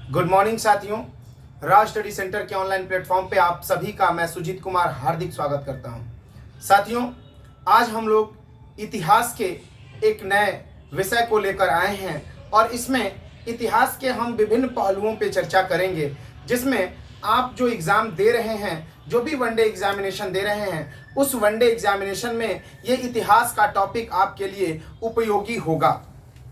Good morning साथियों। राज study centre के online platform पे आप सभी का मैं सुजीत कुमार हार्दिक स्वागत करता हूं। साथियों, आज हम लोग इतिहास के एक नए विषय को लेकर आए हैं और इसमें इतिहास के हम विभिन्न पहलुओं पे चर्चा करेंगे, जिसमें आप जो एग्ज़ाम दे रहे हैं, जो भी वनडे एग्जामिनेशन दे रहे हैं, उस वनडे एग्जामिनेशन में ये इतिहास का टॉपिक आपके लिए उपयोगी होगा,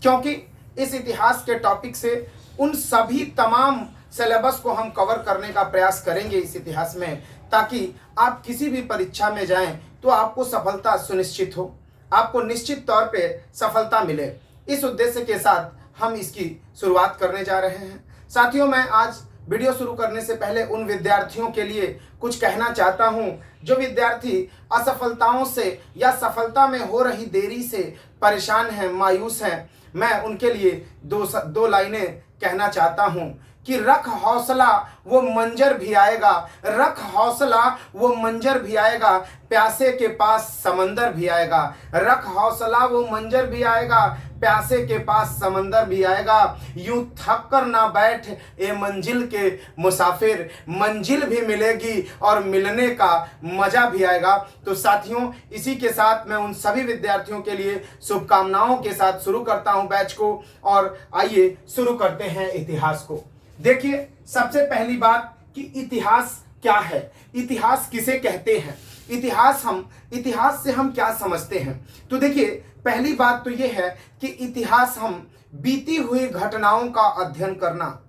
क्योंकि इस इतिहास के टॉपिक से उन सभी तमाम सिलेबस को हम कवर करने का प्रयास करेंगे इस इतिहास में, ताकि आप किसी भी परीक्षा में जाएं तो आपको सफलता सुनिश्चित हो, आपको निश्चित तौर पे सफलता मिले। इस उद्देश्य के साथ हम इसकी शुरुआत करने जा रहे हैं। साथियों, मैं आज वीडियो शुरू करने से पहले उन विद्यार्थियों के लिए कुछ कहना चाहता हूं जो विद्यार्थी असफलताओं से या सफलता में हो रही देरी से परेशान हैं, मायूस हैं। मैं उनके लिए दो लाइनें कहना चाहता हूं कि रख हौसला वो मंजर भी आएगा, रख हौसला वो मंजर भी आएगा, प्यासे के पास समंदर भी आएगा। रख हौसला वो मंजर भी आएगा, प्यासे के पास समंदर भी आएगा। यूं थक कर ना बैठ ए मंजिल के मुसाफिर, मंजिल भी मिलेगी और मिलने का मजा भी आएगा। तो साथियों, इसी के साथ मैं उन सभी विद्यार्थियों के लिए शुभकामनाओं के साथ शुरू करता हूं बैच को, और आइए शुरू करते हैं इतिहास को। देखिए, सबसे पहली बात कि इतिहास क्या है, इतिहास किसे कहते हैं, इतिहास से हम क्या समझते हैं। तो देखिए, पहली बात तो यह है कि इतिहास हम बीती हुई घटनाओं का अध्ययन करना,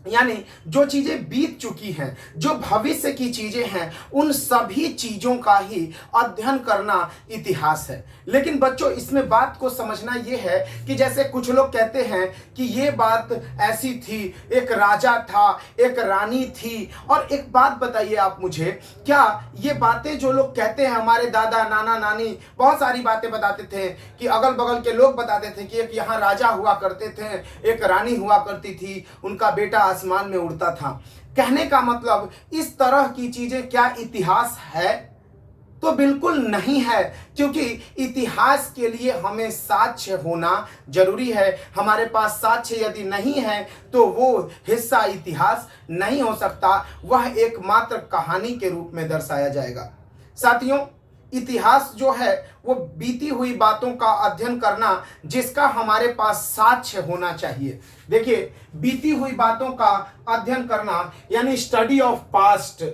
यानी जो चीजें बीत चुकी हैं, जो भविष्य की चीजें हैं, उन सभी चीजों का ही अध्ययन करना इतिहास है। लेकिन बच्चों, इसमें बात को समझना यह है कि जैसे कुछ लोग कहते हैं कि ये बात ऐसी थी, एक राजा था, एक रानी थी। और एक बात बताइए आप मुझे, क्या ये बातें जो लोग कहते हैं, हमारे दादा नाना नानी बहुत सारी बातें बताते थे कि अगल बगल के लोग बताते थे कि एक यहाँ राजा हुआ करते थे, एक रानी हुआ करती थी, उनका बेटा आसमान में उड़ता था। कहने का मतलब, इस तरह की चीजें क्या इतिहास है? तो बिल्कुल नहीं है, क्योंकि इतिहास के लिए हमें साक्ष्य होना जरूरी है। हमारे पास साक्ष्य यदि नहीं है तो वो हिस्सा इतिहास नहीं हो सकता, वह एकमात्र कहानी के रूप में दर्शाया जाएगा। साथियों, इतिहास जो है वो बीती हुई बातों का अध्ययन करना, जिसका हमारे पास साक्ष्य होना चाहिए। देखिए, बीती हुई बातों का अध्ययन करना यानी स्टडी ऑफ पास्ट,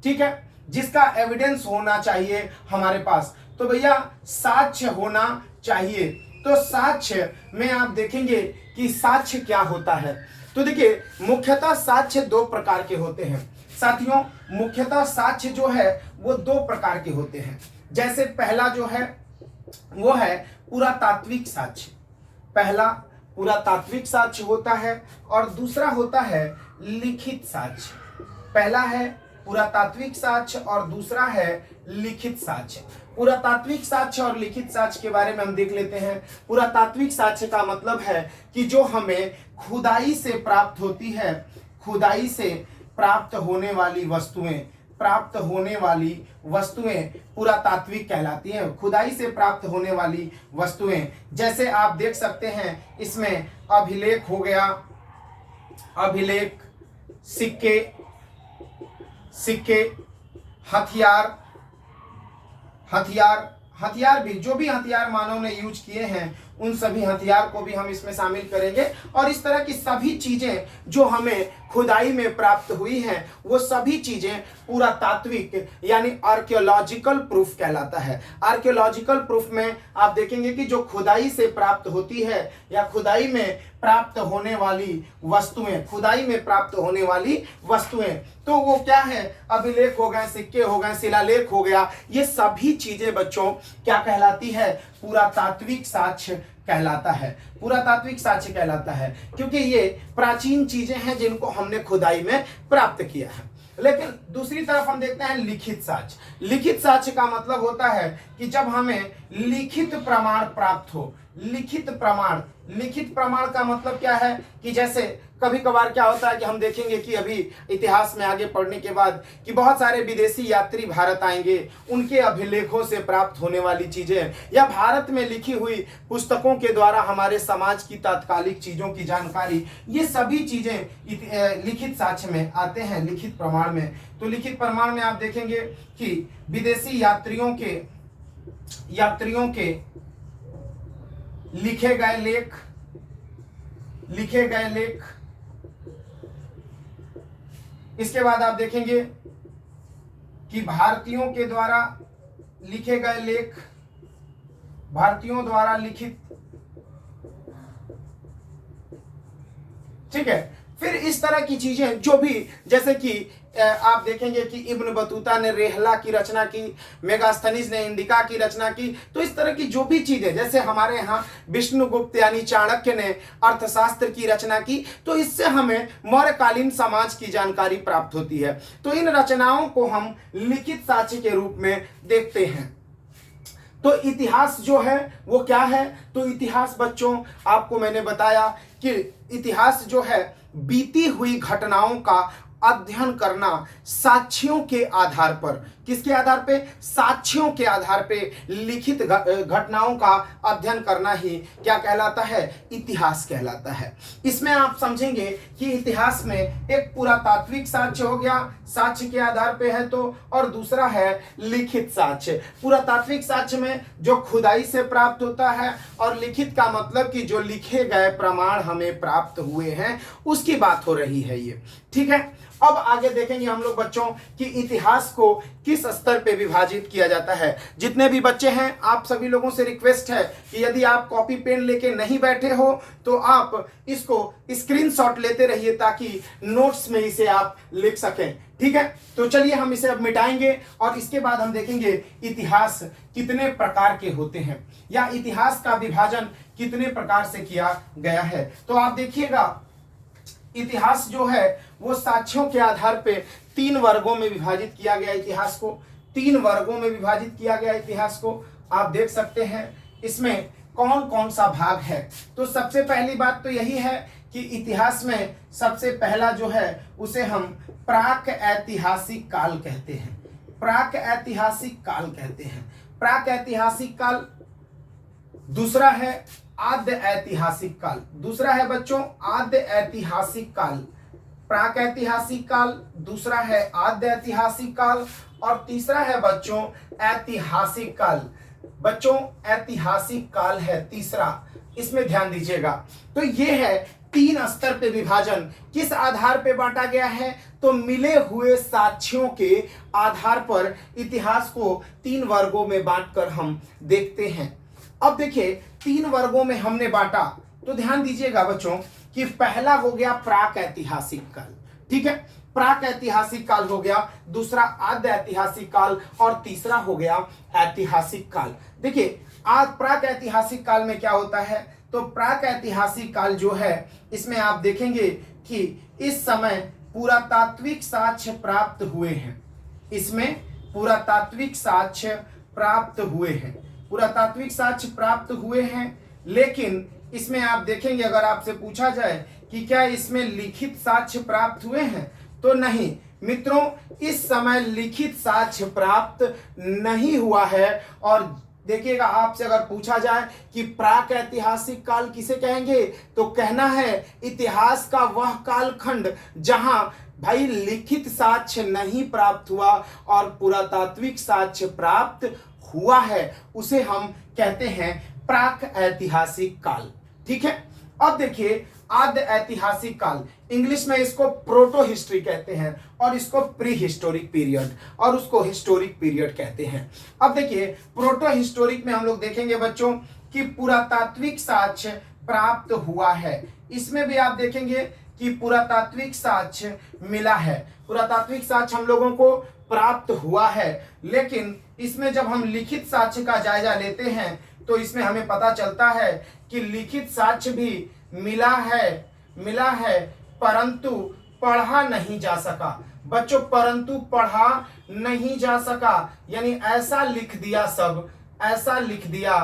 ठीक है, जिसका एविडेंस होना चाहिए हमारे पास। तो भैया, साक्ष्य होना चाहिए। तो साक्ष्य में आप देखेंगे कि साक्ष्य क्या होता है। तो देखिए, मुख्यतः साक्ष्य दो प्रकार के होते हैं। साथियों, मुख्यतः साक्ष्य जो है वो दो प्रकार के होते हैं। जैसे पहला जो है वो है पुरातात्विक साक्ष्य। पहला पुरातात्विक साक्ष्य होता है और दूसरा होता है लिखित साक्ष्य। पहला है पुरातात्विक साक्ष्य और दूसरा है लिखित साक्ष्य। पुरातात्विक साक्ष्य और लिखित साक्ष्य के बारे में हम देख लेते हैं। पुरातात्विक साक्ष्य का मतलब है कि जो हमें खुदाई से प्राप्त होती है, खुदाई से प्राप्त होने वाली वस्तुएं पुरातात्विक कहलाती हैं। खुदाई से प्राप्त होने वाली वस्तुएं, जैसे आप देख सकते हैं, इसमें अभिलेख हो गया, अभिलेख, सिक्के, हथियार भी, जो भी हथियार मानव ने यूज किए हैं, उन सभी हथियार को भी हम इसमें शामिल करेंगे। और इस तरह की सभी चीजें जो हमें खुदाई में प्राप्त हुई हैं, वो सभी चीजें पुरातात्विक यानी आर्कियोलॉजिकल प्रूफ कहलाता है। आर्कियोलॉजिकल प्रूफ में आप देखेंगे कि जो खुदाई से प्राप्त होती है या खुदाई में प्राप्त होने वाली वस्तुएं, तो वो क्या है? अभिलेख हो गए, सिक्के हो गए, शिलालेख हो गया। ये सभी चीजें बच्चों क्या कहलाती है? पुरातात्विक साक्ष्य कहलाता है। पुरातात्विक साक्ष्य कहलाता है क्योंकि ये प्राचीन चीजें हैं जिनको हमने खुदाई में प्राप्त किया है। लेकिन दूसरी तरफ हम देखते हैं लिखित साक्ष्य। लिखित साक्ष्य का मतलब होता है कि जब हमें लिखित प्रमाण प्राप्त हो। लिखित प्रमाण का मतलब क्या है कि जैसे कभी कभार क्या होता है कि हम देखेंगे कि अभी इतिहास में आगे पढ़ने के बाद कि बहुत सारे विदेशी यात्री भारत आएंगे, उनके अभिलेखों से प्राप्त होने वाली चीजें या भारत में लिखी हुई पुस्तकों के द्वारा हमारे समाज की तात्कालिक चीजों की जानकारी, ये सभी चीजें लिखित साक्ष्य में आते हैं, लिखित प्रमाण में। तो लिखित प्रमाण में आप देखेंगे कि विदेशी यात्रियों के लिखे गए लेख, इसके बाद आप देखेंगे कि भारतीयों के द्वारा लिखे गए लेख, भारतीयों द्वारा लिखित, ठीक है। फिर इस तरह की चीजें जो भी, जैसे कि आप देखेंगे कि इब्न बतूता ने रेहला की रचना की, मेगास्थनीज ने इंडिका की रचना की। तो इस तरह की जो भी चीजें, जैसे हमारे यहाँ विष्णुगुप्त यानी चाणक्य ने अर्थशास्त्र की रचना की, तो इससे हमें मौर्यकालीन समाज की जानकारी प्राप्त होती है। तो इन रचनाओं को हम लिखित साक्ष्य के रूप में देखते हैं। तो इतिहास जो है वो क्या है? तो इतिहास बच्चों, आपको मैंने बताया कि इतिहास जो है बीती हुई घटनाओं का अध्ययन करना साक्ष्यों के आधार पर। किसके आधार पे? साक्ष्यों के आधार पे लिखित घटनाओं का अध्ययन करना ही क्या कहलाता है? इतिहास कहलाता है। इसमें आप समझेंगे कि इतिहास में एक पुरातात्विक साक्ष्य हो गया, साक्ष्य के आधार पे है तो, और दूसरा है लिखित साक्ष्य। पुरातात्विक साक्ष्य में जो खुदाई से प्राप्त होता है, और लिखित का मतलब कि जो लिखे गए प्रमाण हमें प्राप्त हुए हैं उसकी बात हो रही है ये, ठीक है। अब आगे देखेंगे हम लोग बच्चों कि इतिहास को किस स्तर पे विभाजित किया जाता है। जितने भी बच्चे हैं, आप सभी लोगों से रिक्वेस्ट है कि यदि आप कॉपी पेन लेके नहीं बैठे हो तो आप इसको स्क्रीनशॉट लेते रहिए ताकि नोट्स में इसे आप लिख सकें, ठीक है। तो चलिए हम इसे अब मिटाएंगे और इसके बाद हम देखेंगे इतिहास कितने प्रकार के होते हैं या इतिहास का विभाजन कितने प्रकार से किया गया है। तो आप देखिएगा, इतिहास जो है वो साक्ष्यों के आधार पे 3 वर्गों में विभाजित किया गया। इतिहास को 3 वर्गों में विभाजित किया गया। इतिहास को आप देख सकते हैं इसमें कौन कौन सा भाग है। तो सबसे पहली बात तो यही है कि इतिहास में सबसे पहला जो है उसे हम प्राक ऐतिहासिक काल कहते हैं। प्राक ऐतिहासिक काल कहते हैं। प्राक ऐतिहासिक काल। दूसरा है आद्य ऐतिहासिक काल। दूसरा है बच्चों आद्य ऐतिहासिक काल। प्राक ऐतिहासिक काल, दूसरा है आद्य ऐतिहासिक काल, और तीसरा है बच्चों ऐतिहासिक काल। बच्चों ऐतिहासिक काल है तीसरा, इसमें ध्यान दीजिएगा। तो ये है 3 स्तर पे विभाजन। किस आधार पे बांटा गया है? तो मिले हुए साक्ष्यों के आधार पर इतिहास को 3 वर्गों में बांटकर हम देखते हैं। अब देखिए 3 वर्गों में हमने बांटा, तो ध्यान दीजिएगा बच्चों कि पहला हो गया प्राक ऐतिहासिक काल, ठीक है। प्राक ऐतिहासिक काल हो गया, दूसरा आद्य ऐतिहासिक काल, और तीसरा हो गया ऐतिहासिक काल। देखिए आज प्राक ऐतिहासिक काल में क्या होता है? तो प्राक ऐतिहासिक काल जो है इसमें आप देखेंगे कि इस समय पुरातात्विक साक्ष्य प्राप्त हुए हैं। इसमें पुरातात्विक साक्ष्य प्राप्त हुए हैं, पुरातात्विक साक्ष्य प्राप्त हुए हैं। लेकिन इसमें आप देखेंगे, अगर आपसे पूछा जाए कि क्या इसमें लिखित साक्ष्य प्राप्त हुए हैं, तो नहीं मित्रों, इस समय लिखित साक्ष्य प्राप्त नहीं हुआ है। और देखिएगा, आपसे अगर पूछा जाए कि प्राक ऐतिहासिक काल किसे कहेंगे, तो कहना है इतिहास का वह कालखंड जहां भाई लिखित साक्ष्य नहीं प्राप्त हुआ और पुरातात्विक साक्ष्य प्राप्त हुआ है, उसे हम कहते हैं प्राक ऐतिहासिक काल, ठीक है। अब देखिए आद्य ऐतिहासिक काल, इंग्लिश में इसको प्रोटो हिस्ट्री कहते हैं, और इसको प्री हिस्टोरिक पीरियड, और उसको हिस्टोरिक पीरियड कहते हैं। अब देखिए प्रोटो हिस्टोरिक में हम लोग देखेंगे बच्चों कि पुरातात्विक साक्ष्य प्राप्त हुआ है। इसमें भी आप देखेंगे कि पुरातात्विक साक्ष्य मिला है, पुरातात्विक साक्ष्य हम लोगों को प्राप्त हुआ है। लेकिन इसमें जब हम लिखित साक्ष्य का जायजा लेते हैं तो इसमें हमें पता चलता है कि लिखित साक्ष्य भी मिला है परंतु पढ़ा नहीं जा सका। बच्चों परंतु पढ़ा नहीं जा सका, यानी ऐसा लिख दिया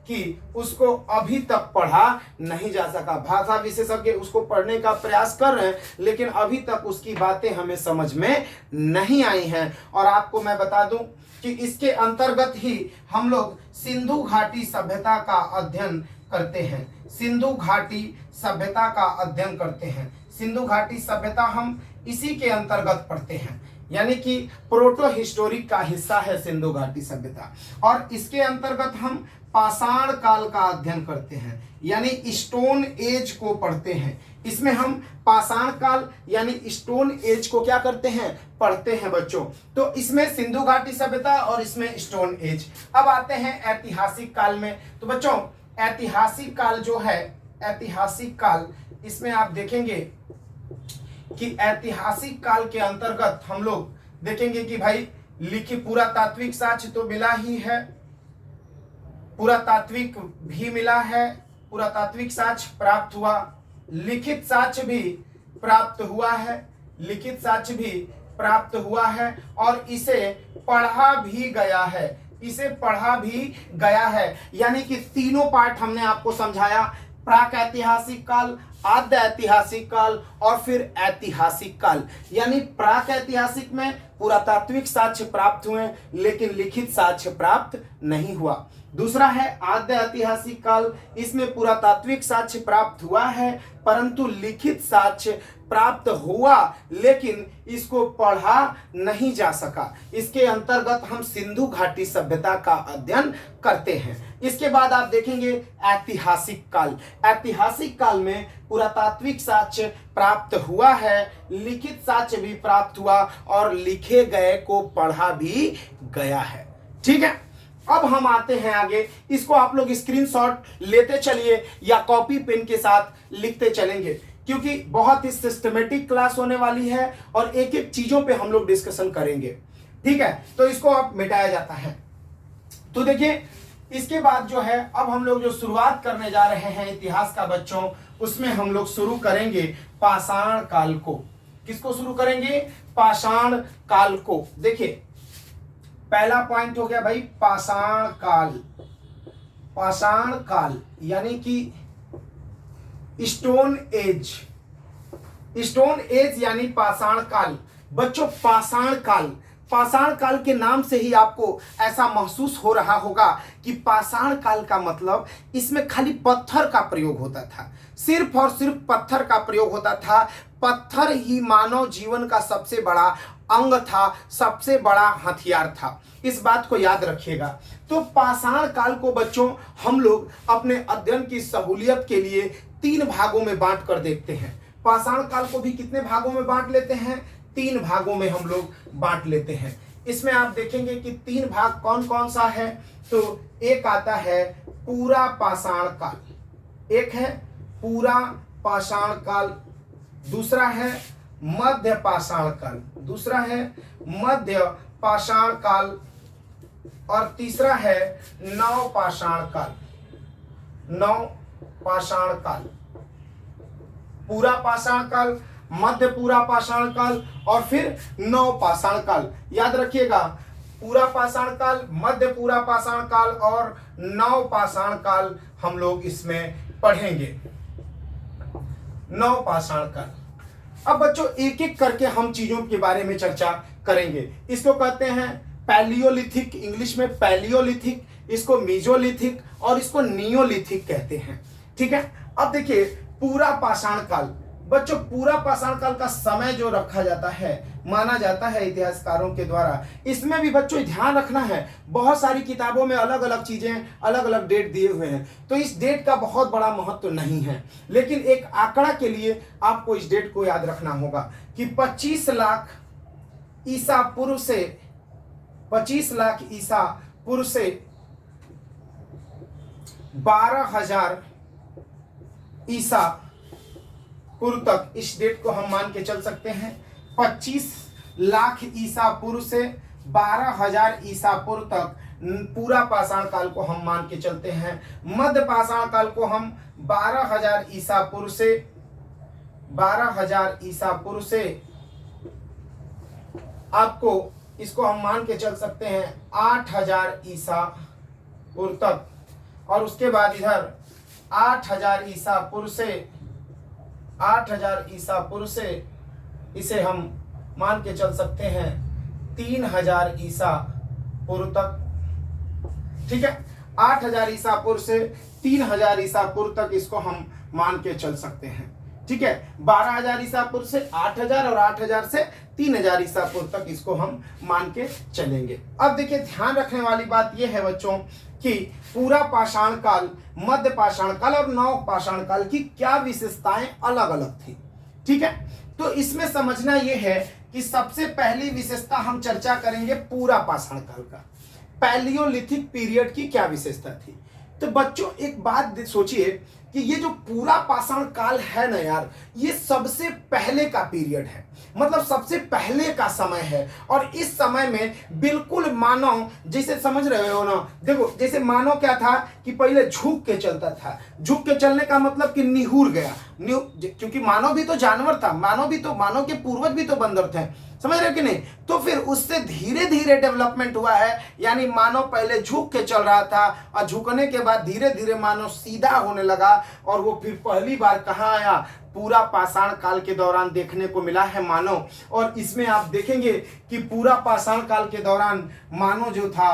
कि उसको अभी तक पढ़ा नहीं जा सका। भाषा विशेषज्ञ उसको पढ़ने का प्रयास कर रहे हैं, लेकिन अभी तक उसकी बातें हमें समझ में नहीं आई हैं। और आपको मैं बता दूं कि इसके अंतर्गत ही हम लोग सिंधु घाटी सभ्यता का अध्ययन करते हैं। सिंधु घाटी सभ्यता का अध्ययन करते हैं। सिंधु घाटी सभ्यता हम इसी के अंतर्गत पढ़ते हैं, यानी कि प्रोटो हिस्टोरिक का हिस्सा है सिंधु घाटी सभ्यता। और इसके अंतर्गत हम पाषाण काल का अध्ययन करते हैं, यानी स्टोन एज को पढ़ते हैं। इसमें हम पाषाण काल यानी स्टोन एज को क्या करते हैं, पढ़ते हैं बच्चों। तो इसमें सिंधु घाटी सभ्यता और इसमें स्टोन एज। अब आते हैं ऐतिहासिक काल में। तो बच्चों ऐतिहासिक काल जो है, ऐतिहासिक काल, इसमें आप देखेंगे कि ऐतिहासिक काल के अंतर्गत हम लोग देखेंगे कि भाई लिखित पुरातात्विक साक्ष्य तो मिला ही है, पुरातात्विक भी मिला है, पुरातात्विक साक्ष्य प्राप्त हुआ, लिखित साक्ष्य भी प्राप्त हुआ है, लिखित साक्ष्य भी प्राप्त हुआ है, और इसे पढ़ा भी गया है, इसे पढ़ा भी गया है। यानी कि तीनों पार्ट हमने आपको समझाया, प्राक ऐतिहासिक काल, आद्य ऐतिहासिक काल और फिर ऐतिहासिक काल। यानी प्राक ऐतिहासिक में पुरातात्विक साक्ष्य प्राप्त हुए लेकिन लिखित साक्ष्य प्राप्त नहीं हुआ। दूसरा है आद्य ऐतिहासिक काल, इसमें पुरातात्विक साक्ष्य प्राप्त हुआ है परंतु लिखित साक्ष्य प्राप्त हुआ लेकिन इसको पढ़ा नहीं जा सका। इसके अंतर्गत हम सिंधु घाटी सभ्यता का अध्ययन करते हैं। इसके बाद आप देखेंगे ऐतिहासिक काल। ऐतिहासिक काल में पुरातात्विक साक्ष्य प्राप्त हुआ है, लिखित साक्ष्य भी प्राप्त हुआ और लिखे गए को पढ़ा भी गया है। ठीक है, अब हम आते हैं आगे। इसको आप लोग स्क्रीनशॉट लेते चलिए या कॉपी पेन के साथ लिखते चलेंगे, क्योंकि बहुत ही सिस्टमेटिक क्लास होने वाली है और एक एक चीजों पे हम लोग डिस्कशन करेंगे। ठीक है, तो इसको अब मिटाया जाता है। तो देखिए इसके बाद जो है अब हम लोग जो शुरुआत करने जा रहे हैं इतिहास का बच्चों, उसमें हम लोग शुरू करेंगे पाषाण काल को। किसको शुरू करेंगे? पाषाण काल को। देखिए पहला पॉइंट हो गया भाई पाषाण काल। पाषाण काल यानी कि स्टोन एज। स्टोन एज यानी पाषाण काल। बच्चों पाषाण काल, पाषाण काल के नाम से ही आपको ऐसा महसूस हो रहा होगा कि पाषाण काल का मतलब इसमें खाली पत्थर का प्रयोग होता था, सिर्फ और सिर्फ पत्थर का प्रयोग होता था। पत्थर ही मानव जीवन का सबसे बड़ा अंग था, सबसे बड़ा हथियार था। इस बात को याद रखिएगा। तो पाषाण काल को बच्चों हम लोग अपने अध्ययन की सहूलियत के लिए 3 भागों में बांट कर देखते हैं। पाषाण काल को भी कितने भागों में बांट लेते हैं? 3 भागों में हम लोग बांट लेते हैं। इसमें आप देखेंगे कि 3 भाग कौन कौन सा है। तो एक आता है पूरा पाषाण काल, एक है पूरा पाषाण काल, दूसरा है मध्य पाषाण काल, दूसरा है मध्य पाषाण काल और तीसरा है नव पाषाण काल। नव पाषाण काल, पूरा पाषाण काल, मध्य पूरा पाषाण काल और फिर नव पाषाण काल। याद रखिएगा, पूरा पाषाण काल, मध्य पूरा पाषाण काल और नव पाषाण काल हम लोग इसमें पढ़ेंगे। नव पाषाण काल। अब बच्चों एक एक करके हम चीजों के बारे में चर्चा करेंगे। इसको कहते हैं पैलियोलिथिक, इंग्लिश में पैलियोलिथिक, इसको मीजोलिथिक और इसको नियोलिथिक कहते हैं। ठीक है, अब देखिए पूरा पाषाण काल। बच्चों पूरा पाषाण काल का समय जो रखा जाता है, माना जाता है इतिहासकारों के द्वारा, इसमें भी बच्चों ध्यान रखना है, बहुत सारी किताबों में अलग अलग चीजें, अलग अलग डेट दिए हुए हैं, तो इस डेट का बहुत बड़ा महत्व नहीं है, लेकिन एक आंकड़ा के लिए आपको इस डेट को याद रखना होगा कि 25 लाख ईसा पूर्व से 25 लाख ईसा पूर्व से 12,000 ईसा पूर्व तक इस डेट को हम मान के चल सकते हैं। 25 लाख ईसा पूर्व से 12,000 ईसा पूर्व तक पूरा पाषाण काल को हम मान के चलते हैं। मध्य पाषाण काल को हम 12,000 ईसा पूर्व से 12,000 ईसा पूर्व से आपको इसको हम मान के चल सकते हैं 8,000 ईसा पूर्व तक। और उसके बाद इधर 8000 ईसा पूर्व से 8000 ईसा पूर्व से इसे हम मान के चल सकते हैं 3000 ईसा पूर्व तक। ठीक है, 8000 ईसा पूर्व से 3000 ईसा पूर्व तक इसको हम मान के चल सकते हैं। ठीक है, 12000 ईसा पूर्व से 8000 और 8000 से 3000 ईसा पूर्व तक इसको हम मान के चलेंगे। अब देखिए, ध्यान रखने वाली बात यह है बच्चों कि पूरा पाषाण काल, मध्य पाषाण काल और नव पाषाण काल की क्या विशेषताएं अलग अलग थी। ठीक है, तो इसमें समझना यह है कि सबसे पहली विशेषता हम चर्चा करेंगे पूरा पाषाण काल का, पैलियोलिथिक पीरियड की क्या विशेषता थी। तो बच्चों एक बात सोचिए कि ये जो पूरा पाषाण काल है ना यार, ये सबसे पहले का पीरियड है, मतलब सबसे पहले का समय है। और इस समय में बिल्कुल मानव, जैसे समझ रहे हो ना, देखो जैसे मानव क्या था कि पहले झुक के चलता था। झुक के चलने का मतलब कि निहुर गया, क्योंकि मानव भी तो जानवर था, मानव के पूर्वज भी तो बंदर थे, समझ रहे हो कि नहीं। तो फिर उससे धीरे धीरे डेवलपमेंट हुआ है, यानी मानव पहले झुक के चल रहा था और झुकने के बाद धीरे धीरे मानव सीधा होने लगा, और वो फिर पहली बार कहाँ आया, पूरा पाषाण काल के दौरान देखने को मिला है मानव। और इसमें आप देखेंगे कि पूरा पाषाण काल के दौरान मानव जो था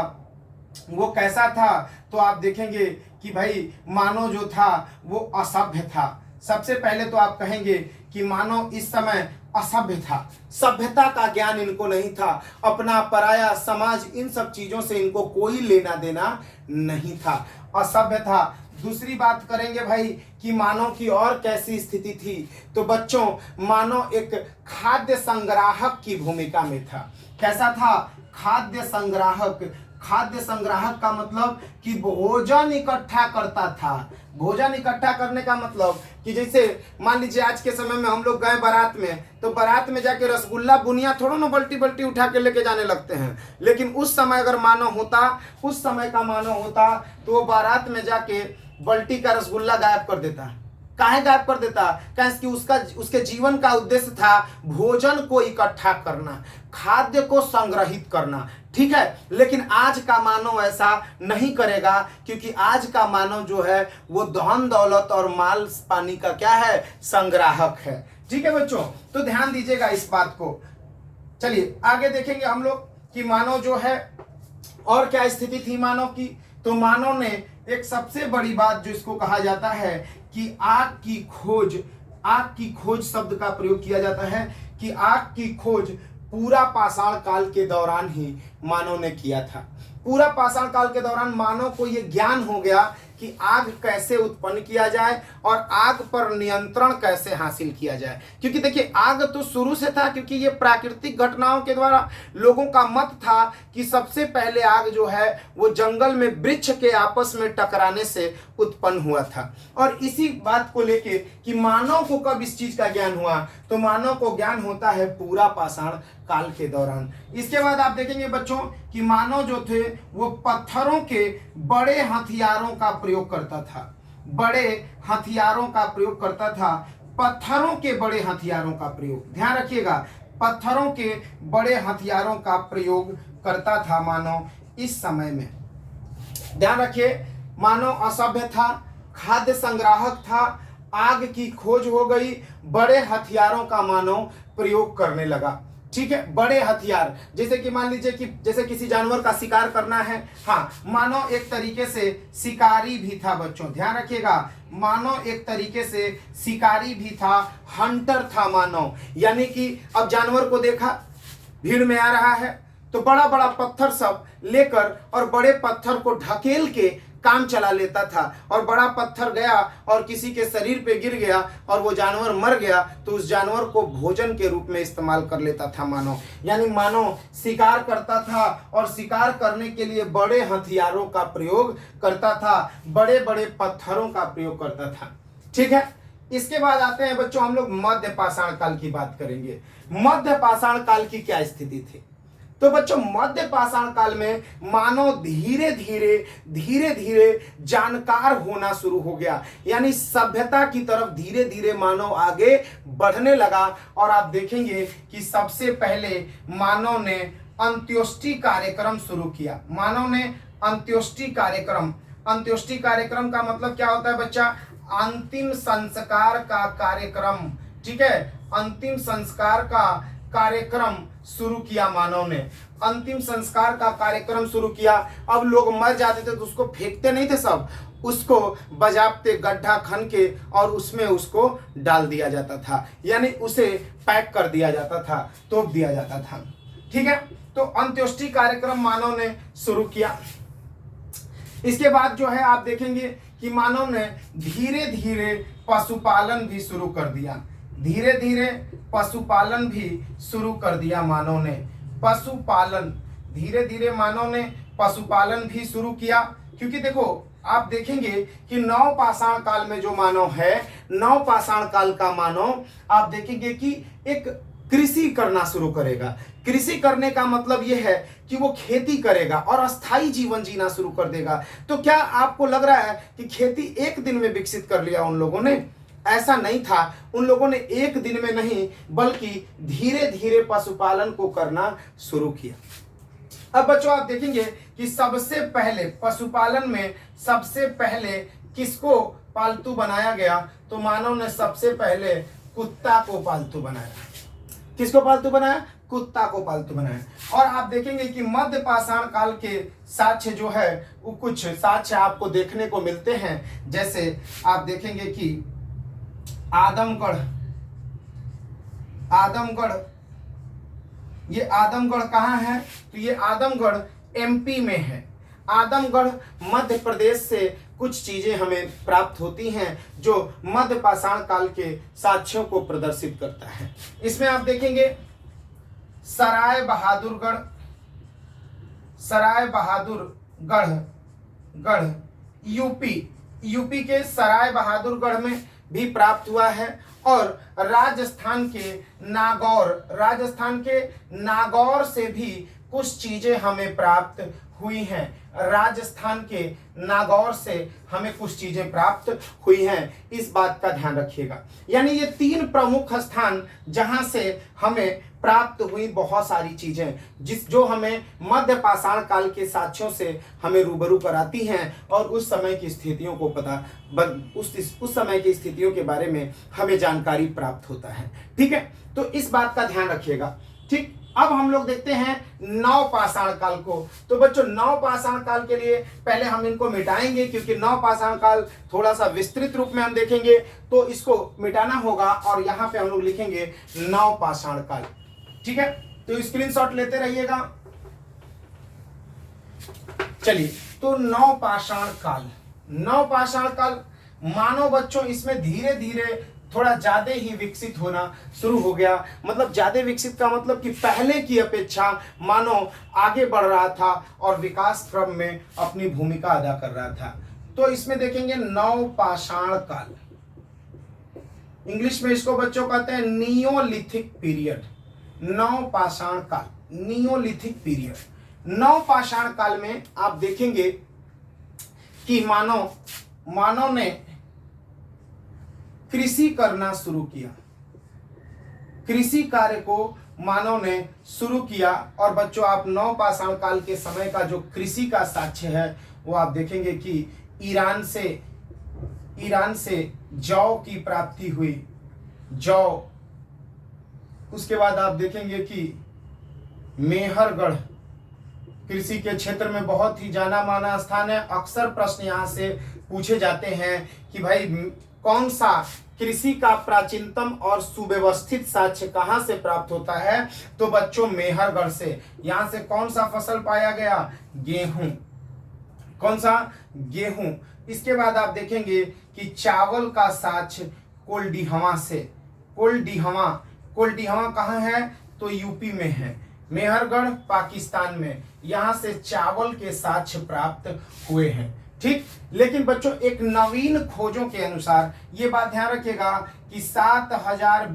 वो कैसा था, तो आप देखेंगे कि भाई मानव जो था वो असभ्य था। सबसे पहले तो आप कहेंगे कि मानव इस समय असभ्य था, सभ्यता का ज्ञान इनको नहीं था, अपना पराया समाज इन सब चीजों से इनको कोई लेना देना नहीं था, असभ्य था। दूसरी बात करेंगे भाई कि मानव की और कैसी स्थिति थी, तो बच्चों मानव एक खाद्य संग्राहक की भूमिका में था। कैसा था, खाद्य संग्राहक। खाद्य संग्राहक का मतलब कि भोजन इकट्ठा करता था। भोजन इकट्ठा करने का मतलब कि जैसे मान लीजिए आज के समय में हम लोग गए बारात में, तो बारात में जाके रसगुल्ला बुनिया थोड़ा ना बल्टी बल्टी उठा के लेके जाने लगते हैं, लेकिन उस समय अगर मानव होता, उस समय का मानव होता, तो वो बारात में जाके बल्टी का रसगुल्ला गायब कर देता। काहे गायब कर देता, कि उसके जीवन का उद्देश्य था भोजन को इकट्ठा करना, खाद्य को संग्रहित करना। ठीक है, लेकिन आज का मानव ऐसा नहीं करेगा, क्योंकि आज का मानव जो है वो धन दौलत और माल पानी का क्या है, संग्राहक है। ठीक है बच्चों, तो ध्यान दीजिएगा इस बात को। चलिए आगे देखेंगे हम लोग कि मानव जो है और क्या स्थिति थी मानव की। तो मानव ने एक सबसे बड़ी बात जो इसको कहा जाता है कि आग की खोज शब्द का प्रयोग किया जाता है कि आग की खोज पूरा पाषाण काल के दौरान ही मानव ने किया था। पूरा पाषाण काल के दौरान मानव को यह ज्ञान हो गया कि आग कैसे उत्पन्न किया जाए और आग पर नियंत्रण कैसे हासिल किया जाए। क्योंकि देखिए आग तो शुरू से था, क्योंकि ये प्राकृतिक घटनाओं के द्वारा लोगों का मत था कि सबसे पहले आग जो है वो जंगल में वृक्ष के आपस में टकराने से उत्पन्न हुआ था। और इसी बात को लेके कि मानव को कब इस चीज का ज्ञान हुआ, तो मानव को ज्ञान होता है पूरा पाषाण काल के दौरान। इसके बाद आप देखेंगे बच्चों कि मानव जो थे वो पत्थरों के बड़े हथियारों का प्रयोग करता था। बड़े हथियारों का प्रयोग करता था, पत्थरों के बड़े हथियारों का प्रयोग, ध्यान रखिएगा, पत्थरों के बड़े हथियारों का प्रयोग करता था मानव इस समय में। ध्यान रखिए, मानव असभ्य था, खाद्य संग्राहक था, आग की खोज हो गई, बड़े हथियारों का मानव प्रयोग करने लगा। ठीक है, बड़े हथियार, जैसे कि मान लीजिए कि जैसे किसी जानवर का शिकार करना है, हाँ मानव एक तरीके से शिकारी भी था बच्चों, ध्यान रखिएगा, मानव एक तरीके से शिकारी भी था, हंटर था मानव। यानी कि अब जानवर को देखा भीड़ में आ रहा है तो बड़ा बड़ा पत्थर सब लेकर और बड़े पत्थर को ढकेल के काम चला लेता था, और बड़ा पत्थर गया और किसी के शरीर पे गिर गया और वो जानवर मर गया तो उस जानवर को भोजन के रूप में इस्तेमाल कर लेता था मानव। यानी मानव शिकार करता था और शिकार करने के लिए बड़े हथियारों का प्रयोग करता था, बड़े बड़े पत्थरों का प्रयोग करता था। ठीक है, इसके बाद आते हैं बच्चों हम लोग मध्य पाषाण काल की बात करेंगे। मध्य पाषाण काल की क्या स्थिति थी, तो बच्चों मध्य पाषाण काल में मानव धीरे धीरे जानकार होना शुरू हो गया, यानी सभ्यता की तरफ धीरे धीरे मानव आगे बढ़ने लगा। और आप देखेंगे कि सबसे पहले मानव ने अंत्योष्टि कार्यक्रम शुरू किया। मानव ने अंत्योष्टि कार्यक्रम अंत्येष्टि कार्यक्रम का मतलब क्या होता है बच्चा? अंतिम संस्कार का कार्यक्रम। ठीक है, अंतिम संस्कार का कार्यक्रम शुरू किया मानव ने, अंतिम संस्कार का कार्यक्रम शुरू किया। अब लोग मर जाते थे तो उसको फेंकते नहीं थे सब, उसको बजाबते गड्ढा खन के और उसमें उसको डाल दिया जाता था, यानी उसे पैक कर दिया जाता था, तोप दिया जाता था। ठीक है, तो अंत्येष्टि कार्यक्रम मानव ने शुरू किया। इसके बाद जो है आप देखेंगे कि मानव ने धीरे धीरे पशुपालन भी शुरू कर दिया, धीरे धीरे पशुपालन भी शुरू कर दिया मानव ने। पशुपालन, धीरे धीरे मानव ने पशुपालन भी शुरू किया, क्योंकि देखो आप देखेंगे कि नवपाषाण काल में जो मानव है, नवपाषाण काल का मानव आप देखेंगे कि एक कृषि करना शुरू करेगा। कृषि करने का मतलब यह है कि वो खेती करेगा और अस्थाई जीवन जीना शुरू कर देगा। तो क्या आपको लग रहा है कि खेती एक दिन में विकसित कर लिया उन लोगों ने? ऐसा नहीं था, उन लोगों ने एक दिन में नहीं बल्कि धीरे धीरे पशुपालन को करना शुरू किया। अब बच्चों आप देखेंगे कि सबसे पहले पशुपालन में सबसे पहले किसको पालतू बनाया गया? तो मानव ने सबसे पहले कुत्ता को पालतू बनाया। किसको पालतू बनाया? कुत्ता को पालतू बनाया। और आप देखेंगे कि मध्य पाषाण काल के साक्ष्य जो है वो कुछ साक्ष्य आपको देखने को मिलते हैं। जैसे आप देखेंगे कि आदमगढ़, ये आदमगढ़ कहाँ है? तो ये आदमगढ़ एमपी में है। आदमगढ़ मध्य प्रदेश से कुछ चीजें हमें प्राप्त होती हैं जो मध्य पाषाण काल के साक्ष्यों को प्रदर्शित करता है। इसमें आप देखेंगे सराय बहादुरगढ़ यूपी के सराय बहादुरगढ़ में भी प्राप्त हुआ है। और राजस्थान के नागौर से भी कुछ चीजें हमें प्राप्त हुई हैं। राजस्थान के नागौर से हमें कुछ चीजें प्राप्त हुई हैं, इस बात का ध्यान रखिएगा। यानी ये तीन प्रमुख स्थान जहां से हमें प्राप्त हुई बहुत सारी चीजें, जो हमें मध्य पाषाण काल के साक्ष्यों से हमें रूबरू कराती हैं और उस समय की स्थितियों को उस समय की स्थितियों के बारे में हमें जानकारी प्राप्त होता है। ठीक है, तो इस बात का ध्यान रखिएगा। ठीक, अब हम लोग देखते हैं नवपाषाण काल को। तो बच्चों नवपाषाण काल के लिए पहले हम इनको मिटाएंगे, क्योंकि नवपाषाण काल थोड़ा सा विस्तृत रूप में हम देखेंगे, तो इसको मिटाना होगा और यहाँ पे हम लोग लिखेंगे नवपाषाण काल। ठीक है, तो स्क्रीनशॉट लेते रहिएगा। चलिए, तो नवपाषाण काल मानो बच्चों इसमें धीरे धीरे थोड़ा ज्यादा ही विकसित होना शुरू हो गया। मतलब ज्यादा विकसित का मतलब कि पहले की अपेक्षा मानो आगे बढ़ रहा था और विकास क्रम में अपनी भूमिका अदा कर रहा था। तो इसमें देखेंगे नवपाषाण काल, इंग्लिश में इसको बच्चों कहते हैं नियोलिथिक पीरियड। नवपाषाण काल, नियोलिथिक पीरियड। नवपाषाण काल में आप देखेंगे कि मानव ने कृषि करना शुरू किया, कृषि कार्य को मानव ने शुरू किया। और बच्चों आप नवपाषाण काल के समय का जो कृषि का साक्ष्य है वो आप देखेंगे कि ईरान से जौ की प्राप्ति हुई, जौ। उसके बाद आप देखेंगे कि मेहरगढ़ कृषि के क्षेत्र में बहुत ही जाना माना स्थान है। अक्सर प्रश्न यहाँ से पूछे जाते हैं कि भाई कौन सा कृषि का प्राचीनतम और सुव्यवस्थित साक्ष्य कहाँ से प्राप्त होता है? तो बच्चों मेहरगढ़ से। यहाँ से कौन सा फसल पाया गया? गेहूं। कौन सा? गेहूं। इसके बाद आप देखेंगे कि चावल का साक्ष्य कोल्डिहवा से। कोल्डिहवा कहाँ है? तो यूपी में है। मेहरगढ़ पाकिस्तान में, यहाँ से चावल के साक्ष्य प्राप्त हुए हैं। ठीक, लेकिन बच्चों एक नवीन खोजों के अनुसार ये बात ध्यान रखिएगा कि 7000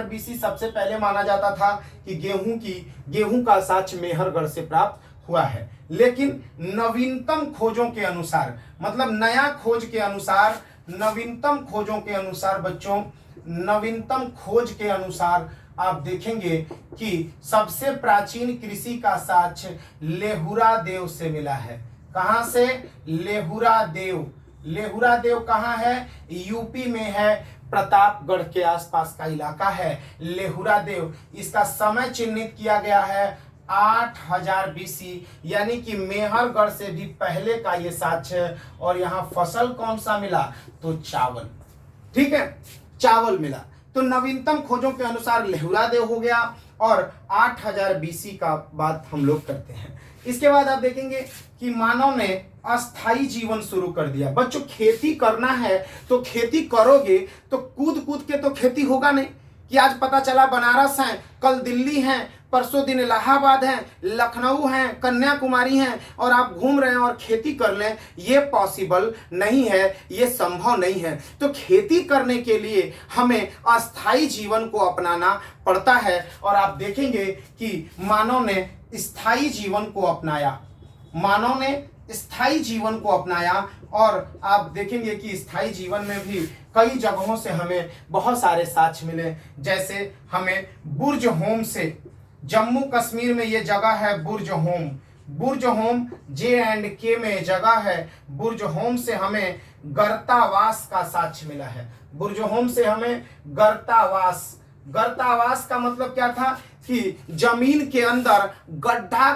बीसी सबसे पहले माना जाता था कि गेहूं का साक्ष्य मेहरगढ़ से प्राप्त हुआ है। लेकिन नवीनतम खोजों के अनुसार, मतलब नया खोज के अनुसार, नवीनतम खोज के अनुसार आप देखेंगे कि सबसे प्राचीन कृषि का साक्ष्य लेहुरा देव से मिला है। कहां से? लेहुरा देव। लेहुरा देव कहां है? यूपी में है, प्रतापगढ़ के आसपास का इलाका है लेहुरा देव। इसका समय चिन्हित किया गया है 8000 बीसी, यानी कि मेहरगढ़ से भी पहले का ये साक्ष्य है। और यहाँ फसल कौन सा मिला? तो चावल। ठीक है, चावल मिला। तो नवीनतम खोजों के अनुसार लेहुरा देव हो गया और 8000 बीसी का बात हम लोग करते हैं। इसके बाद आप देखेंगे कि मानव ने अस्थाई जीवन शुरू कर दिया। बच्चों, खेती करना है तो खेती करोगे तो कूद कूद के तो खेती होगा नहीं कि आज पता चला बनारस है, कल दिल्ली है, परसों दिन इलाहाबाद है, लखनऊ है, कन्याकुमारी है और आप घूम रहे हैं और खेती कर लें। ये पॉसिबल नहीं है, ये संभव नहीं है। तो खेती करने के लिए हमें अस्थाई जीवन को अपनाना पड़ता है। और आप देखेंगे कि मानव ने स्थायी जीवन को अपनाया। मानव ने स्थायी जीवन को अपनाया और आप देखेंगे कि स्थायी जीवन में भी कई जगहों से हमें बहुत सारे साक्ष्य मिले। जैसे हमें बुर्ज होम से, जम्मू कश्मीर में ये जगह है बुर्ज होम। बुर्ज होम J&K में जगह है। बुर्ज होम से हमें गर्तावास का साक्ष्य मिला है। बुर्ज होम से हमें गर्तावास, गर्तावास का मतलब क्या था कि जमीन के अंदर गड्ढा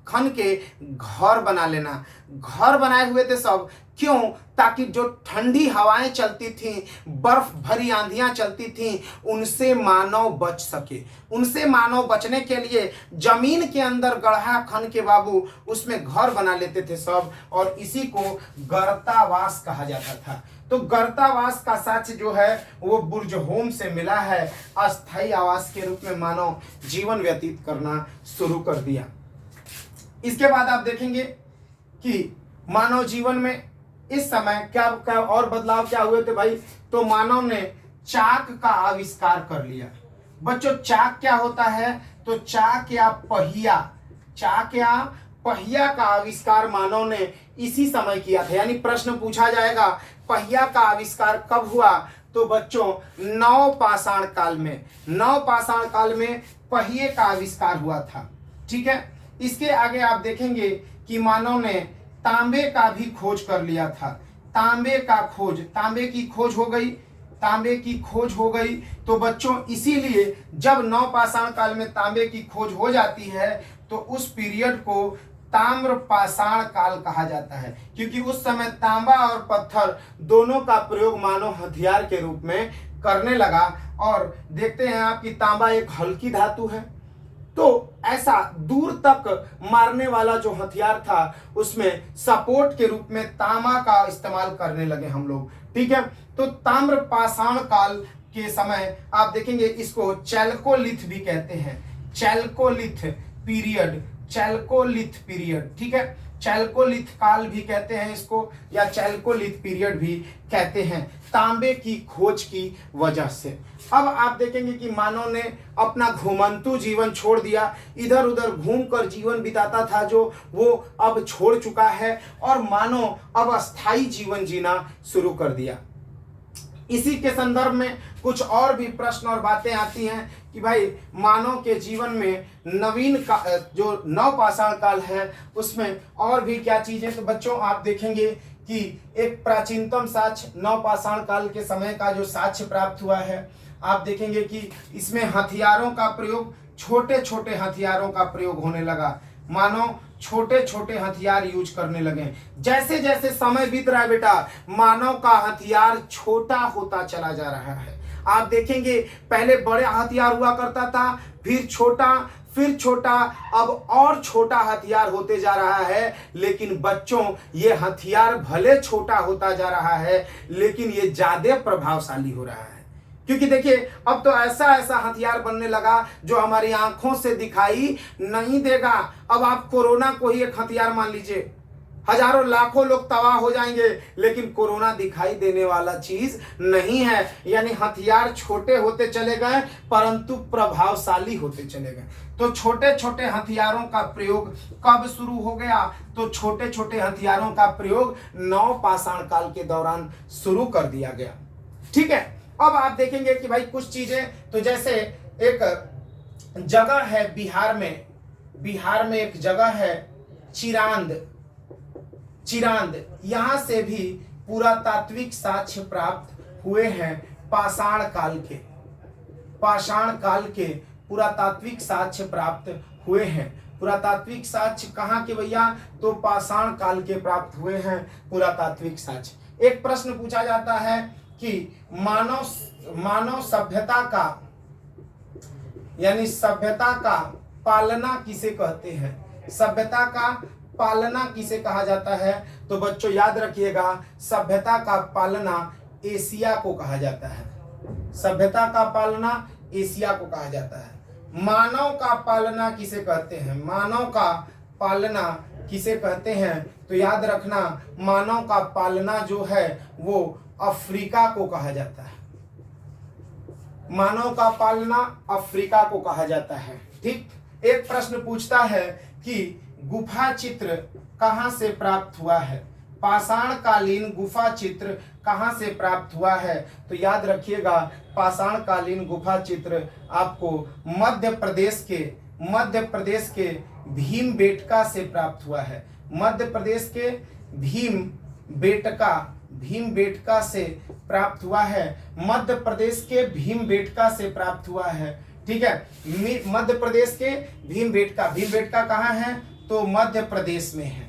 खन के घर बना लेना। घर बनाए हुए थे सब, क्यों? ताकि जो ठंडी हवाएं चलती थीं, बर्फ भरी आंधियां चलती थीं, उनसे मानव बच सके। उनसे मानव बचने के लिए जमीन के अंदर गड्ढा खन के बाबू उसमें घर बना लेते थे सब, और इसी को गर्तावास कहा जाता था। तो गर्तावास का साक्ष्य जो है वो बुर्ज होम से मिला है। अस्थायी आवास के रूप में मानव जीवन व्यतीत करना शुरू कर दिया। इसके बाद आप देखेंगे कि मानव जीवन में इस समय क्या और बदलाव क्या हुए थे भाई? तो मानव ने चाक का आविष्कार कर लिया। बच्चों, चाक क्या होता है? तो चाक या पहिया, चाक या पहिया का आविष्कार मानव ने इसी समय किया था। यानी प्रश्न पूछा जाएगा पहिया का आविष्कार कब हुआ? तो बच्चों, नवपाषाण काल में, नवपाषाण काल में पहिए का आविष्कार हुआ था। ठीक है, इसके आगे आप देखेंगे कि मानव ने तांबे का भी खोज कर लिया था। तांबे का खोज, तांबे की खोज हो गई, तांबे की खोज हो गई। तो बच्चों, इसीलिए जब नवपाषाण काल में तांबे की खोज हो जाती है तो उस पीरियड को ताम्रपाषाण काल कहा जाता है, क्योंकि उस समय तांबा और पत्थर दोनों का प्रयोग मानव हथियार के रूप में करने लगा। और देखते हैं आप कि तांबा एक हल्की धातु है, तो ऐसा दूर तक मारने वाला जो हथियार था उसमें सपोर्ट के रूप में तांबा का इस्तेमाल करने लगे हम लोग। ठीक है, तो ताम्रपाषाण काल के समय आप देखेंगे इसको चैल्कोलिथ भी कहते हैं। चैल्कोलिथ पीरियड, चैल्कोलिथ पीरियड। ठीक है, चैल्कोलिथ काल भी कहते हैं इसको, या चैल्कोलिथ पीरियड भी कहते हैं, तांबे की खोज की वजह से। अब आप देखेंगे कि मानव ने अपना घुमंतु जीवन छोड़ दिया, इधर उधर घूमकर जीवन बिताता था जो वो अब छोड़ चुका है, और मानव अब अस्थायी जीवन जीना शुरू कर दिया। इसी के संदर्भ में कुछ और भी प्रश्न और बातें आती हैं कि भाई मानव के जीवन में नवीन का जो नवपाषाण काल है उसमें और भी क्या चीजें। तो बच्चों, आप देखेंगे कि एक प्राचीनतम साक्ष्य नवपाषाण काल के समय का जो साक्ष्य प्राप्त हुआ है, आप देखेंगे कि इसमें हथियारों का प्रयोग, छोटे छोटे हथियारों का प्रयोग होने लगा। मानव छोटे छोटे हथियार यूज करने लगे। जैसे जैसे समय बीत रहा है बेटा, मानव का हथियार छोटा होता चला जा रहा है। आप देखेंगे पहले बड़े हथियार हुआ करता था, फिर छोटा, फिर छोटा, अब और छोटा हथियार होते जा रहा है। लेकिन बच्चों, ये हथियार भले छोटा होता जा रहा है लेकिन ये ज्यादा प्रभावशाली हो रहा है, क्योंकि देखिए अब तो ऐसा ऐसा हथियार बनने लगा जो हमारी आंखों से दिखाई नहीं देगा। अब आप कोरोना को ही एक हथियार मान लीजिए, हजारों लाखों लोग तबाह हो जाएंगे लेकिन कोरोना दिखाई देने वाला चीज नहीं है। यानी हथियार छोटे होते चले गए परंतु प्रभावशाली होते चले गए। तो छोटे छोटे हथियारों का प्रयोग कब शुरू हो गया? तो छोटे छोटे हथियारों का प्रयोग नवपाषाण काल के दौरान शुरू कर दिया गया। ठीक है, अब आप देखेंगे कि भाई कुछ चीजें, तो जैसे एक जगह है बिहार में, बिहार में एक जगह है चिरांद, चिरांद, यहाँ से भी पुरातात्विक साक्ष्य प्राप्त हुए हैं पाषाण काल के। पाषाण काल के पुरातात्विक साक्ष्य प्राप्त हुए हैं। पुरातात्विक साक्ष्य कहाँ के भैया? तो पाषाण काल के प्राप्त हुए हैं पुरातात्विक साक्ष्य। एक प्रश्न पूछा जाता है कि मानव सभ्यता का यानी सभ्यता का पालना किसे कहते हैं? सभ्यता का पालना किसे कहा जाता है? तो बच्चों याद रखिएगा, सभ्यता का पालना एशिया को कहा जाता है। सभ्यता का पालना एशिया को कहा जाता है। मानव का पालना किसे कहते हैं? मानव का पालना किसे कहते हैं? तो याद रखना, मानव का पालना जो है वो अफ्रीका को कहा जाता है। मानव का पालना अफ्रीका को कहा जाता है। ठीक। एक प्रश्न पूछता है कि गुफा चित्र कहां से प्राप्त हुआ है? पाषाण कालीन गुफा चित्र कहां से प्राप्त हुआ है? तो याद रखिएगा, पाषाण कालीन गुफा चित्र आपको मध्य प्रदेश के भीमबेटका से प्राप्त हुआ है। मध्य प्रदेश के भीमबेटका से प्राप्त हुआ है। मध्य प्रदेश के भीमबेटका से प्राप्त हुआ है। ठीक है, मध्य प्रदेश के भीमबेटका कहाँ है? तो मध्य प्रदेश में है।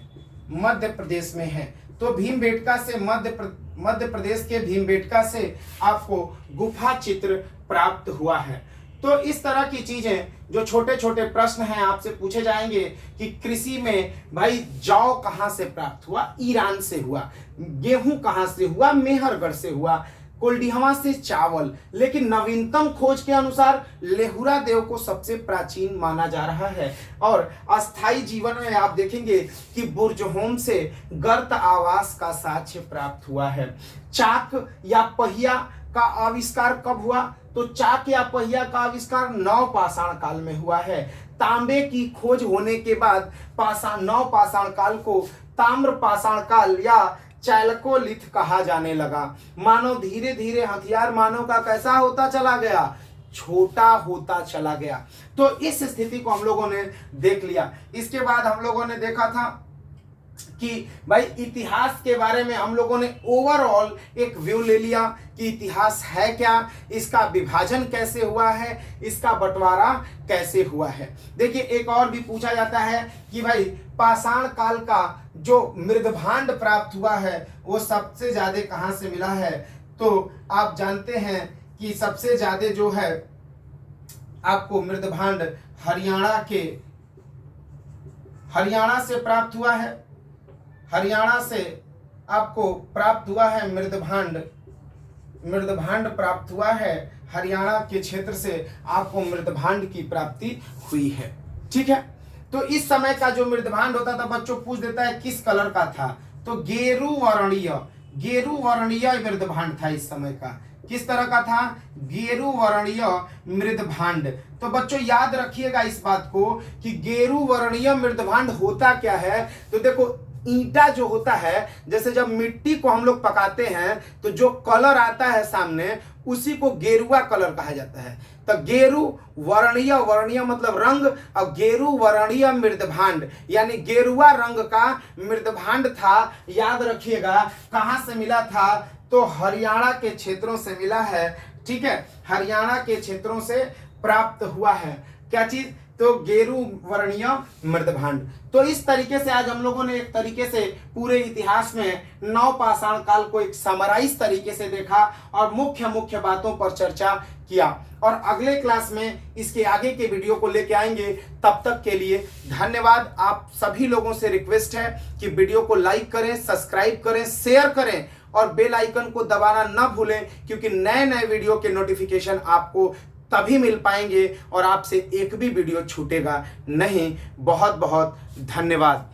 मध्य प्रदेश में है। तो भीमबेटका से मध्य प्रदेश के भीमबेटका से आपको गुफा चित्र प्राप्त हुआ है। तो इस तरह की चीजें जो छोटे छोटे प्रश्न हैं आपसे पूछे जाएंगे कि कृषि में भाई जौ कहाँ से प्राप्त हुआ? ईरान से हुआ। गेहूं कहाँ से हुआ? मेहरगढ़ से हुआ। कोल्डिहवा से चावल। लेकिन नवीनतम खोज के अनुसार लेहुरा देव को सबसे प्राचीन माना जा रहा है। और अस्थाई जीवन में आप देखेंगे कि बुर्जहोम से गर्त आवास का साक्ष्य प्राप्त हुआ है। चाक या पहिया का आविष्कार कब हुआ? तो चाक या पहिया का आविष्कार नवपाषाण काल में हुआ है। तांबे की खोज होने के बाद नवपाषाण काल को ताम्रपाषाण काल या चैल्कोलिथ कहा जाने लगा। मानव धीरे धीरे हथियार मानव का कैसा होता चला गया? छोटा होता चला गया। तो इस स्थिति को हम लोगों ने देख लिया। इसके बाद हम लोगों ने देखा था कि भाई इतिहास के बारे में हम लोगों ने ओवरऑल एक व्यू ले लिया कि इतिहास है क्या, इसका विभाजन कैसे हुआ है, इसका बंटवारा कैसे हुआ है। देखिए, एक और भी पूछा जाता है कि भाई पाषाण काल का जो मृदभांड प्राप्त हुआ है वो सबसे ज्यादा कहां से मिला है? तो आप जानते हैं कि सबसे ज्यादा जो है आपको मृदभांड हरियाणा से प्राप्त हुआ है। हरियाणा से आपको प्राप्त हुआ है मृदभांड प्राप्त हुआ है। हरियाणा के क्षेत्र से आपको मृदभांड की प्राप्ति हुई है। ठीक है, तो इस समय का जो मृदभांड होता था बच्चों पूछ देता है किस कलर का था? तो गेरू वर्णीय मृदभांड था इस समय का। किस तरह का था? गेरू वर्णीय मृदभांड। तो बच्चों याद रखिएगा इस बात को कि गेरू वर्णीय मृदभांड होता क्या है। तो देखो, ईंटा जो होता है, जैसे जब मिट्टी को हम लोग पकाते हैं तो जो कलर आता है सामने उसी को गेरुआ कलर कहा जाता है। तो गेरू वर्णीय मतलब रंग, और गेरू वर्णीय मृदभांड यानी गेरुआ रंग का मृदभांड था। याद रखिएगा कहां से मिला था? तो हरियाणा के क्षेत्रों से मिला है। ठीक है, हरियाणा के क्षेत्रों से प्राप्त हुआ है। क्या चीज? तो गेरू वर्णीय मृदभांड। तो इस तरीके से आज हम लोगों ने एक तरीके से पूरे इतिहास में नवपाषाण काल को एक समराइज तरीके से देखा और मुख्य बातों पर चर्चा किया। और अगले क्लास में इसके आगे के वीडियो को लेके आएंगे। तब तक के लिए धन्यवाद। आप सभी लोगों से रिक्वेस्ट है कि वीडियो को लाइक करें, सब्सक्राइब करें, शेयर करें और बेल आइकन को दबाना न भूलें, क्योंकि नए वीडियो के नोटिफिकेशन आपको तभी मिल पाएंगे और आपसे एक भी वीडियो छूटेगा नहीं। बहुत बहुत धन्यवाद।